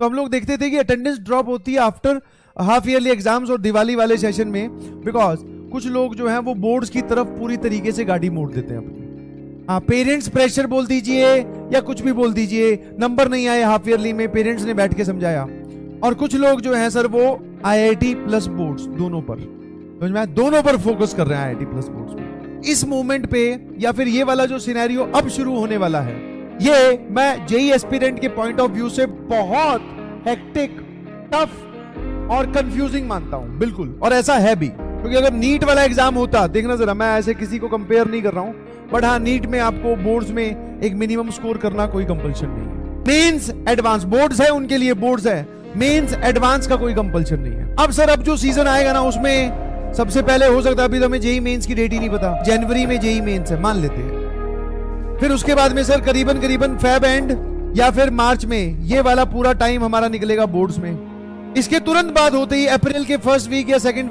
तो हम लोग देखते थे कि अटेंडेंस ड्रॉप होती है आफ्टर हाफ ईयरली एग्जाम्स और दिवाली वाले सेशन में, बिकॉज कुछ लोग जो हैं वो बोर्ड्स की तरफ पूरी तरीके से गाड़ी मोड़ देते हैं अपनी। हाँ, पेरेंट्स प्रेशर बोल दीजिए या कुछ भी बोल दीजिए, नंबर नहीं आए हाफ ईयरली में, पेरेंट्स ने बैठ के समझाया। और कुछ लोग जो हैं सर वो आईआईटी प्लस बोर्ड्स दोनों पर, समझ में, दोनों पर फोकस कर रहे हैं आईआईटी प्लस बोर्ड्स पे। इस मोमेंट पे या फिर ये वाला जो सिनेरियो अब शुरू होने वाला है, ये मैं जेई एस्पिरेंट के पॉइंट ऑफ व्यू से बहुत हेक्टिक, टफ और कंफ्यूजिंग मानता हूं, बिल्कुल। और ऐसा है भी, क्योंकि अगर नीट वाला एग्जाम होता, देखना जरा, मैं ऐसे किसी को कंपेयर नहीं कर रहा हूं, बट हाँ, नीट में आपको बोर्ड्स में एक मिनिमम स्कोर करना कोई कंपल्शन नहीं है। मेंस एडवांस बोर्ड्स है, उनके लिए बोर्ड्स है, मेंस एडवांस का कोई कंपल्शन नहीं है। अब सर अब जो सीजन आएगा ना, उसमें सबसे पहले हो सकता है, अभी तो हमें जेई मेंस की डेट ही नहीं पता, जनवरी में जेई मेंस है मान लेते हैं, फिर उसके बाद में सर करीबन फेब एंड या फिर मार्च में ये वाला पूरा टाइम हमारा निकलेगा बोर्ड्स में। इसके तुरंत बाद होते ही अप्रैल के फर्स्ट वीक या सेकंड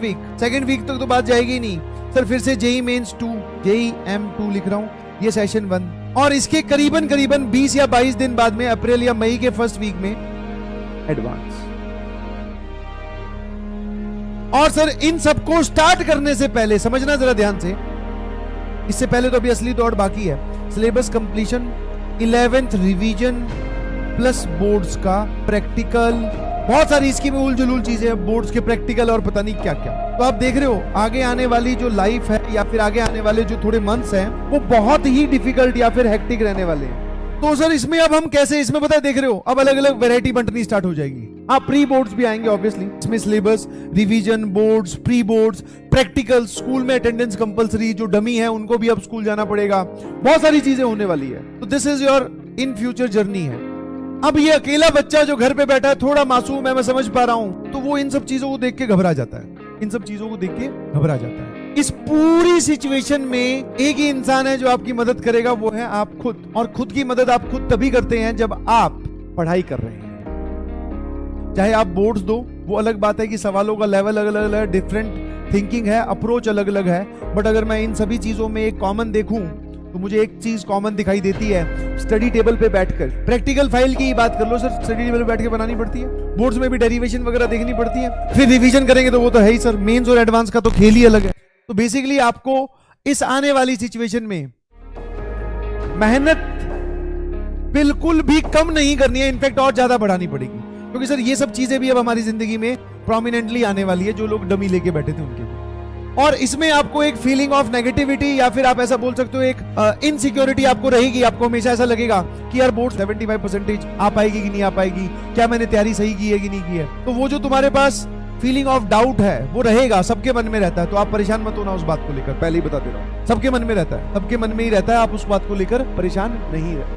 वीक तक तो बात जाएगी नहीं सर, फिर से जेई मेंस 2, जेई M2 लिख रहा हूं, ये सेशन 1, और इसके करीबन 20 या 22 दिन बाद में अप्रैल या मई के फर्स्ट वीक में एडवांस। और सर इन सबको स्टार्ट करने से पहले समझना जरा ध्यान से, इससे पहले तो अभी असली दौड़ बाकी है, syllabus completion, 11th revision plus boards का प्रैक्टिकल, बहुत सारी इसकी में उल जुलूल चीजें, बोर्ड्स के प्रैक्टिकल और पता नहीं क्या क्या। तो आप देख रहे हो आगे आने वाली जो लाइफ है या फिर आगे आने वाले जो थोड़े मंथ्स हैं वो बहुत ही डिफिकल्ट या फिर हेक्टिक रहने वाले हैं। तो सर इसमें अब हम कैसे, इसमें पता है देख रहे हो अब अलग अलग वैरायटी बंटनी स्टार्ट हो जाएगी। आप प्री बोर्ड्स भी आएंगे ऑब्वियसली, इसमें syllabus, revision, boards, pre boards, practical, school में अटेंडेंस कंपलसरी, जो डमी है उनको भी अब स्कूल जाना पड़ेगा, बहुत सारी चीजें होने वाली है। तो this is your in future journey है। अब ये अकेला बच्चा जो घर पे बैठा है, थोड़ा मासूम है, मैं समझ पा रहा हूं, तो वो इन सब चीजों को देख के घबरा जाता है, इन सब चीजों को देख के घबरा जाता है। इस पूरी सिचुएशन में एक ही इंसान है जो आपकी मदद करेगा, वो है आप खुद। और खुद की मदद आप खुद तभी करते हैं जब आप पढ़ाई कर रहे हैं। चाहे आप बोर्ड्स दो, वो अलग बात है कि सवालों का लेवल अलग अलग है, डिफरेंट थिंकिंग है, अप्रोच अलग अलग है, बट अगर मैं इन सभी चीजों में एक कॉमन देखूं तो मुझे एक चीज कॉमन दिखाई देती है, स्टडी टेबल पे बैठकर। प्रैक्टिकल फाइल की बात कर लो सर, स्टडी टेबल पे बैठ के बनानी पड़ती है, बोर्ड्स में भी डेरिवेशन वगैरह देखनी पड़ती है, फिर रिवीजन करेंगे तो वो तो है ही सर, मेंस और एडवांस का तो खेल ही अलग है। तो बेसिकली आपको इस आने वाली सिचुएशन में मेहनत बिल्कुल भी कम नहीं करनी है, इनफैक्ट और ज्यादा बढ़ानी पड़ेगी, क्योंकि सर ये सब चीजें भी अब हमारी जिंदगी में प्रोमिनेंटली आने वाली है, जो लोग डमी लेके बैठे थे उनके भी। और इसमें आपको एक फीलिंग ऑफ नेगेटिविटी या फिर आप ऐसा बोल सकते हो एक इनसिक्योरिटी आपको रहेगी, आपको हमेशा ऐसा लगेगा कि यार बोर्ड 75% आ पाएगी कि नहीं आ पाएगी, क्या मैंने तैयारी सही की है कि नहीं की है। तो वो जो तुम्हारे पास फीलिंग ऑफ डाउट है वो रहेगा, सबके मन में रहता है, तो आप परेशान मत होना उस बात को लेकर, पहले ही बता दे रहा हूं, सबके मन में रहता है, सबके मन में ही रहता है, आप उस बात को लेकर परेशान नहीं रहे।